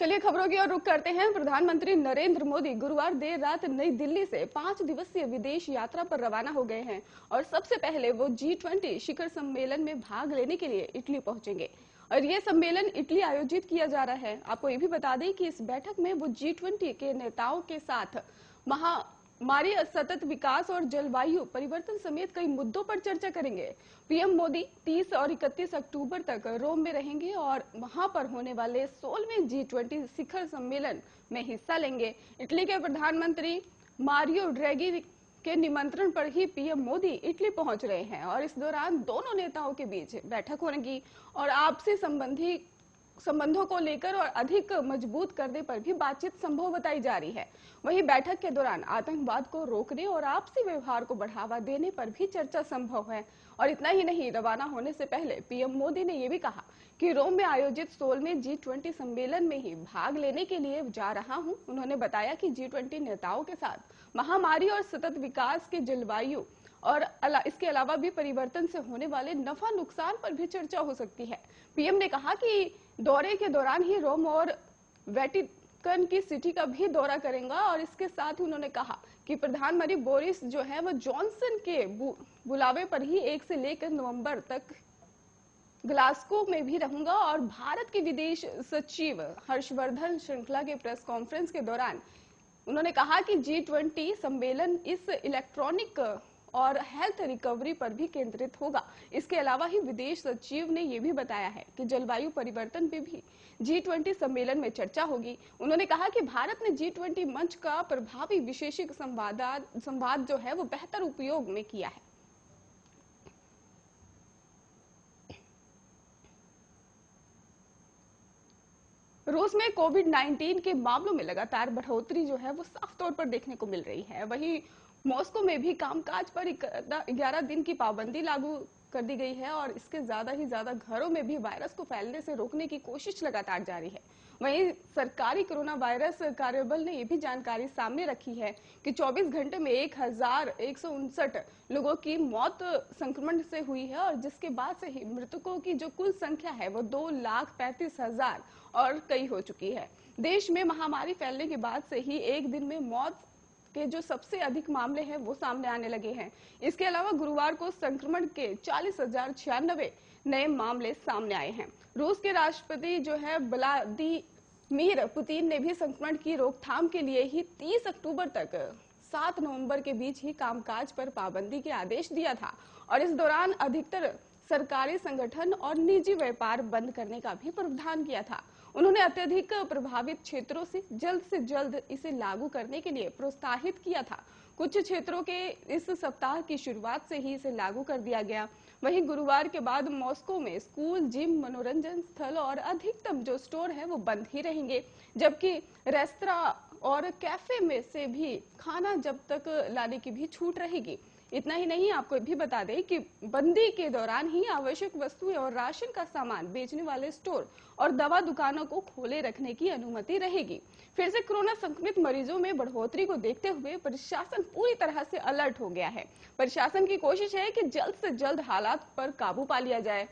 चलिए खबरों की ओर रुख करते हैं। प्रधानमंत्री नरेंद्र मोदी गुरुवार देर रात नई दिल्ली से 5 दिवसीय विदेश यात्रा पर रवाना हो गए हैं और सबसे पहले वो G20 शिखर सम्मेलन में भाग लेने के लिए इटली पहुंचेंगे। और ये सम्मेलन इटली आयोजित किया जा रहा है। आपको ये भी बता दें कि इस बैठक में वो G20 के नेताओं के साथ महामारी, सतत विकास और जलवायु परिवर्तन समेत कई मुद्दों पर चर्चा करेंगे। पीएम मोदी 30 और 31 अक्टूबर तक रोम में रहेंगे और वहां पर होने वाले 16वें G20 शिखर सम्मेलन में हिस्सा लेंगे। इटली के प्रधानमंत्री मारियो ड्रैगी के निमंत्रण पर ही पीएम मोदी इटली पहुंच रहे हैं और इस दौरान दोनों नेताओं के बीच बैठक होगी और आपसी संबंधों को लेकर और अधिक मजबूत करने पर भी बातचीत संभव बताई जा रही है। वहीं बैठक के दौरान आतंकवाद को रोकने और आपसी व्यवहार को बढ़ावा देने पर भी चर्चा संभव है। और इतना ही नहीं, रवाना होने से पहले पीएम मोदी ने यह भी कहा कि रोम में आयोजित 16वें G20 सम्मेलन में ही भाग लेने के लिए जा रहा हूं। उन्होंने बताया कि G20 नेताओं के साथ महामारी और सतत विकास के जलवायु और इसके अलावा भी परिवर्तन से होने वाले नफा नुकसान पर भी चर्चा हो सकती है। पीएम ने कहा कि दौरे के दौरान ही रोम और वेटिकन की सिटी का भी दौरा करेंगे और इसके साथ ही उन्होंने कहा कि प्रधानमंत्री बोरिस जो है वो जॉनसन के बुलावे पर ही 1 से लेकर नवंबर तक ग्लासगो में भी रहूंगा। और भारत के विदेश सचिव हर्षवर्धन श्रृंखला के प्रेस कॉन्फ्रेंस के दौरान उन्होंने कहा कि G20 सम्मेलन इस इलेक्ट्रॉनिक और हेल्थ रिकवरी पर भी केंद्रित होगा। इसके अलावा ही विदेश सचिव ने यह भी बताया है कि जलवायु परिवर्तन पे भी G20 सम्मेलन में चर्चा होगी। उन्होंने कहा कि भारत ने G20 मंच का प्रभावी विशेषज्ञ संवाद जो है वो बेहतर उपयोग में किया है। रूस में कोविड-19 के मामलों में लगातार बढ़ोतरी जो है वो साफ तौर पर देखने को मिल रही है। वहीं मॉस्को में भी कामकाज पर 11 दिन की पाबंदी लागू कर दी गई है और इसके ज्यादा ही ज्यादा घरों में भी वायरस को फैलने से रोकने की कोशिश लगातार जारी है। वहीं सरकारी कोरोना वायरस कार्यबल ने यह भी जानकारी सामने रखी है कि 24 घंटे में 1159 लोगों की मौत संक्रमण से हुई है और जिसके बाद से ही मृतकों की जो कुल संख्या है वो 2,35,000 और कई हो चुकी है। देश में महामारी फैलने के बाद से ही एक दिन में मौत के जो सबसे अधिक मामले हैं वो सामने आने लगे हैं। इसके अलावा गुरुवार को संक्रमण के 40,096 नए मामले सामने आए हैं। रूस के राष्ट्रपति जो है व्लादिमीर पुतिन ने भी संक्रमण की रोकथाम के लिए ही 30 अक्टूबर तक 7 नवंबर के बीच ही कामकाज पर पाबंदी के आदेश दिया था और इस दौरान अधिकतर सरकारी संगठन और निजी व्यापार बंद करने का भी प्रावधान किया था। उन्होंने अत्यधिक प्रभावित क्षेत्रों से जल्द इसे लागू करने के लिए प्रोत्साहित किया था। कुछ क्षेत्रों के इस सप्ताह की शुरुआत से ही इसे लागू कर दिया गया। वहीं गुरुवार के बाद मॉस्को में स्कूल, जिम, मनोरंजन स्थल और अधिकतम जो स्टोर है वो बंद ही रहेंगे, जबकि रेस्तरां और कैफे में से भी खाना जब तक लाने की भी छूट रहेगी। इतना ही नहीं, आपको भी बता दें कि बंदी के दौरान ही आवश्यक वस्तुएं और राशन का सामान बेचने वाले स्टोर और दवा दुकानों को खोले रखने की अनुमति रहेगी। फिर से कोरोना संक्रमित मरीजों में बढ़ोतरी को देखते हुए प्रशासन पूरी तरह से अलर्ट हो गया है। प्रशासन की कोशिश है कि जल्द से जल्द हालात पर काबू पा लिया जाए।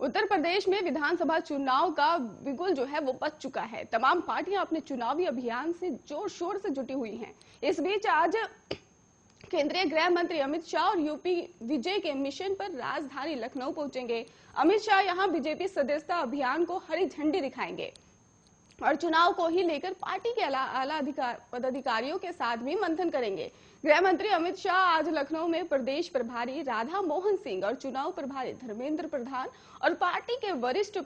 उत्तर प्रदेश में विधानसभा चुनाव का बिगुल जो है वो बज चुका है। तमाम पार्टियां अपने चुनावी अभियान से जोर शोर से जुटी हुई हैं। इस बीच आज केंद्रीय गृह मंत्री अमित शाह और यूपी विजय के मिशन पर राजधानी लखनऊ पहुंचेंगे। अमित शाह यहां बीजेपी सदस्यता अभियान को हरी झंडी दिखाएंगे और चुनाव को ही लेकर पार्टी के आला पदाधिकारियों के साथ भी मंथन करेंगे। गृह मंत्री अमित शाह आज लखनऊ में प्रदेश प्रभारी राधा मोहन सिंह और चुनाव प्रभारी धर्मेंद्र प्रधान और पार्टी के वरिष्ठ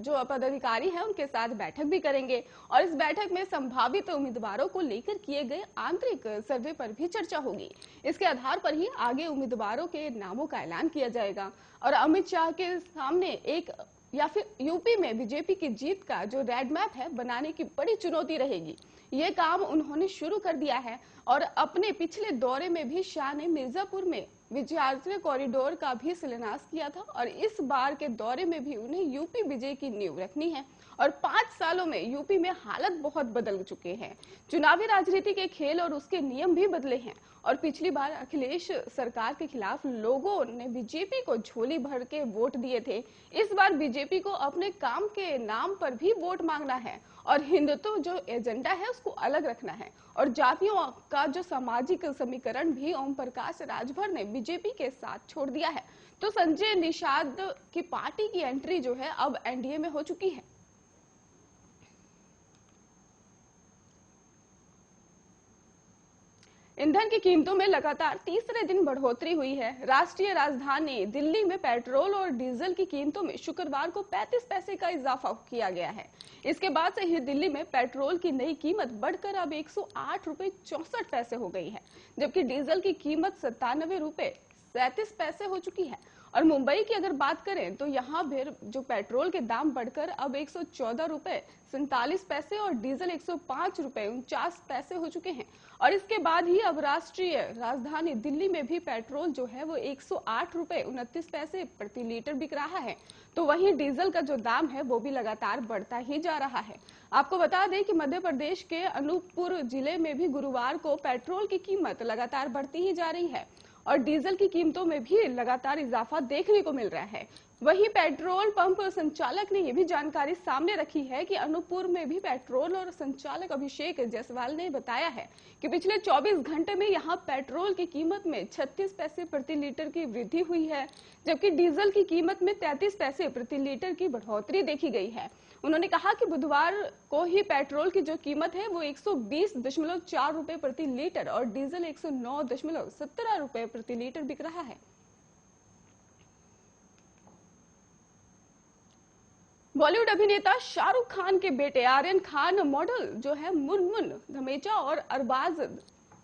जो पदाधिकारी हैं उनके साथ बैठक भी करेंगे और इस बैठक में संभावित उम्मीदवारों को लेकर किए गए आंतरिक सर्वे पर भी चर्चा होगी। इसके आधार पर ही आगे उम्मीदवारों के नामों का ऐलान किया जाएगा और अमित शाह के सामने एक या फिर यूपी में बीजेपी की जीत का जो रेड मैप है बनाने की बड़ी चुनौती रहेगी। ये काम उन्होंने शुरू कर दिया है और अपने पिछले दौरे में भी शाह ने मिर्जापुर में विजयार्चना कॉरिडोर का भी शिलान्यास किया था और इस बार के दौरे में भी उन्हें यूपी विजय की नींव रखनी है और 5 सालों में यूपी में हालत बहुत बदल चुके हैं। चुनावी राजनीति के खेल और उसके नियम भी बदले हैं और पिछली बार अखिलेश सरकार के खिलाफ लोगों ने बीजेपी को झोली भर के वोट दिए थे। इस बार बीजेपी को अपने काम के नाम पर भी वोट मांगना है और हिंदुत्व जो एजेंडा है उसको अलग रखना है और जातियों का जो सामाजिक समीकरण भी ओम प्रकाश राजभर ने बीजेपी के साथ छोड़ दिया है। तो संजय निषाद की पार्टी की एंट्री जो है अब एनडीए में हो चुकी है। ईंधन की कीमतों में लगातार तीसरे दिन बढ़ोतरी हुई है। राष्ट्रीय राजधानी दिल्ली में पेट्रोल और डीजल की कीमतों में शुक्रवार को 35 पैसे का इजाफा किया गया है। इसके बाद से ही दिल्ली में पेट्रोल की नई कीमत बढ़कर अब 108 रुपए 64 पैसे हो गई है, जबकि डीजल की कीमत 97 रुपए 37 पैसे हो चुकी है। और मुंबई की अगर बात करें तो यहाँ फिर जो पेट्रोल के दाम बढ़कर अब 114 रुपए 47 पैसे और डीजल 105 रुपए 49 पैसे हो चुके हैं। और इसके बाद ही अब राष्ट्रीय राजधानी दिल्ली में भी पेट्रोल जो है वो 108 रुपए 29 पैसे प्रति लीटर बिक रहा है। तो वहीं डीजल का जो दाम है वो भी लगातार बढ़ता ही जा रहा है। आपको बता दें कि मध्य प्रदेश के अनूपपुर जिले में भी गुरुवार को पेट्रोल की कीमत लगातार बढ़ती ही जा रही है और डीजल की कीमतों में भी लगातार इजाफा देखने को मिल रहा है। वहीं पेट्रोल पंप संचालक ने यह भी जानकारी सामने रखी है कि अनूपपुर में भी पेट्रोल और संचालक अभिषेक जायसवाल ने बताया है कि पिछले 24 घंटे में यहां पेट्रोल की कीमत में 36 पैसे प्रति लीटर की वृद्धि हुई है, जबकि डीजल की कीमत में 33 पैसे प्रति लीटर की बढ़ोतरी देखी गई है। उन्होंने कहा कि बुधवार को ही पेट्रोल की जो कीमत है वो 120.4 रुपए प्रति लीटर और डीजल 109.17 रुपए प्रति लीटर बिक रहा है। बॉलीवुड अभिनेता शाहरुख खान के बेटे आर्यन खान मॉडल जो है मुनमुन धमेचा और अरबाज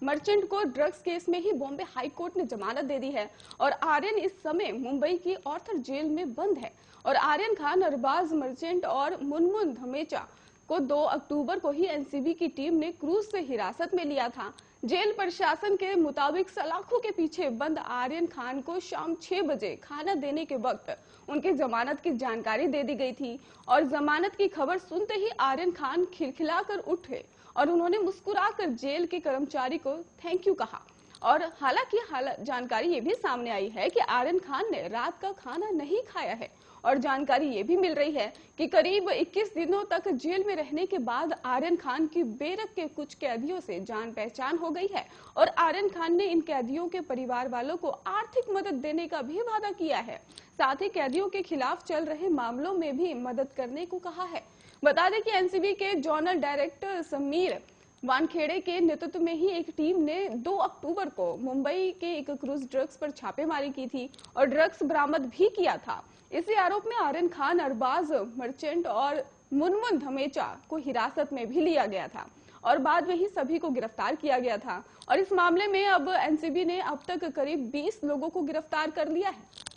मर्चेंट को ड्रग्स केस में ही बॉम्बे हाई कोर्ट ने जमानत दे दी है और आर्यन इस समय मुंबई की ऑर्थर जेल में बंद है। और आर्यन खान, अरबाज मर्चेंट और मुनमुन धमेचा को 2 अक्टूबर को ही एनसीबी की टीम ने क्रूज से हिरासत में लिया था। जेल प्रशासन के मुताबिक सलाखों के पीछे बंद आर्यन खान को शाम 6 बजे खाना देने के वक्त उनके जमानत की जानकारी दे दी गई थी और जमानत की खबर सुनते ही आर्यन खान खिलखिलाकर उठे और उन्होंने मुस्कुराकर जेल के कर्मचारी को थैंक यू कहा। और हालांकि जानकारी ये भी सामने आई है कि आर्यन खान ने रात का खाना नहीं खाया है और जानकारी ये भी मिल रही है कि करीब 21 दिनों तक जेल में रहने के बाद आर्यन खान की बेरक के कुछ कैदियों से जान पहचान हो गई है और आर्यन खान ने इन कैदियों के परिवार वालों को आर्थिक मदद देने का भी वादा किया है। साथ ही कैदियों के खिलाफ चल रहे मामलों में भी मदद करने को कहा है। बता दें कि एनसीबी के जोनल डायरेक्टर समीर वानखेड़े के नेतृत्व में ही एक टीम ने 2 अक्टूबर को मुंबई के एक क्रूज ड्रग्स पर छापेमारी की थी और ड्रग्स बरामद भी किया था। इसी आरोप में आर्यन खान, अरबाज मर्चेंट और मुनमुन धमेचा को हिरासत में भी लिया गया था और बाद में ही सभी को गिरफ्तार किया गया था। और इस मामले में अब एनसीबी ने अब तक करीब 20 लोगों को गिरफ्तार कर लिया है।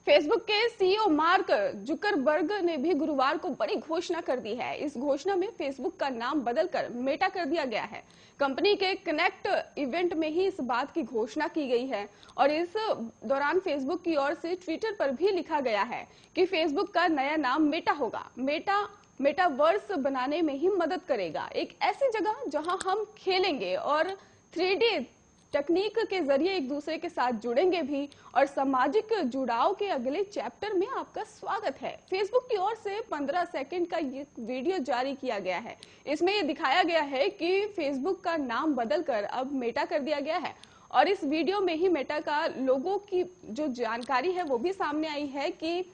फेसबुक के सीईओ मार्क जुकरबर्ग ने भी गुरुवार को बड़ी घोषणा कर दी है। इस घोषणा में फेसबुक का नाम बदलकर मेटा कर दिया गया है। कंपनी के कनेक्ट इवेंट में ही इस बात की घोषणा की गई है और इस दौरान फेसबुक की ओर से ट्विटर पर भी लिखा गया है कि फेसबुक का नया नाम मेटा होगा। मेटावर्स बनाने में ही मदद करेगा, एक ऐसी जगह जहां हम खेलेंगे और 3D तकनीक के जरिए एक दूसरे के साथ जुड़ेंगे भी और सामाजिक जुड़ाव के अगले चैप्टर में आपका स्वागत है। फेसबुक की ओर से 15 सेकंड का ये वीडियो जारी किया गया है। इसमें ये दिखाया गया है कि फेसबुक का नाम बदलकर अब मेटा कर दिया गया है और इस वीडियो में ही मेटा का लोगो की जो जानकारी है वो भी सामने आई है कि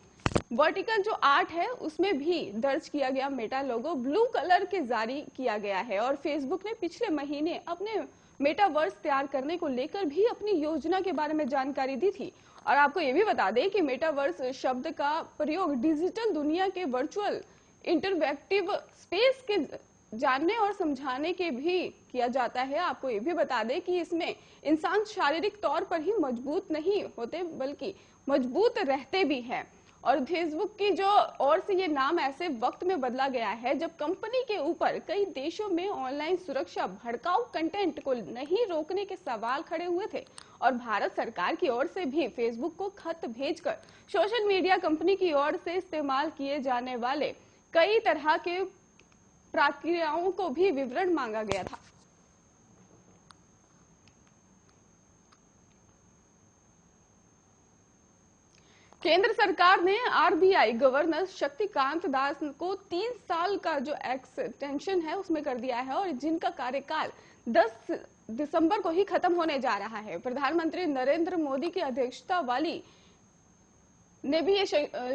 वर्टिकल जो आर्ट है उसमें भी दर्ज किया गया मेटा लोगो ब्लू कलर के जारी किया गया है। और फेसबुक ने पिछले महीने अपने मेटावर्स तैयार करने को लेकर भी अपनी योजना के बारे में जानकारी दी थी। और आपको ये भी बता दें कि मेटावर्स शब्द का प्रयोग डिजिटल दुनिया के वर्चुअल इंटरैक्टिव स्पेस के जानने और समझाने के भी किया जाता है। आपको ये भी बता दें कि इसमें इंसान शारीरिक तौर पर ही मजबूत नहीं होते बल्कि मजबूत रहते भी हैं। और फेसबुक की जो ओर से ये नाम ऐसे वक्त में बदला गया है जब कंपनी के ऊपर कई देशों में ऑनलाइन सुरक्षा, भड़काऊ कंटेंट को नहीं रोकने के सवाल खड़े हुए थे और भारत सरकार की ओर से भी फेसबुक को खत भेजकर सोशल मीडिया कंपनी की ओर से इस्तेमाल किए जाने वाले कई तरह के प्रक्रियाओं को भी विवरण मांगा गया था। केंद्र सरकार ने आरबीआई गवर्नर शक्तिकांत दास को 3 साल का जो एक्सटेंशन है उसमें कर दिया है और जिनका कार्यकाल 10 दिसंबर को ही खत्म होने जा रहा है। प्रधानमंत्री नरेंद्र मोदी की अध्यक्षता वाली ने भी ये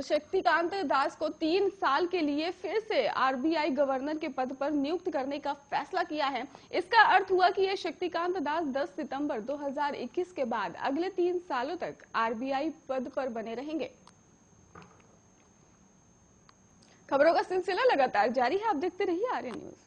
शक्तिकांत दास को 3 साल के लिए फिर से आरबीआई गवर्नर के पद पर नियुक्त करने का फैसला किया है। इसका अर्थ हुआ कि ये शक्तिकांत दास 10 सितंबर 2021 के बाद अगले 3 सालों तक आरबीआई पद पर बने रहेंगे। खबरों का सिलसिला लगातार जारी है, आप देखते रहिए आर्यन न्यूज।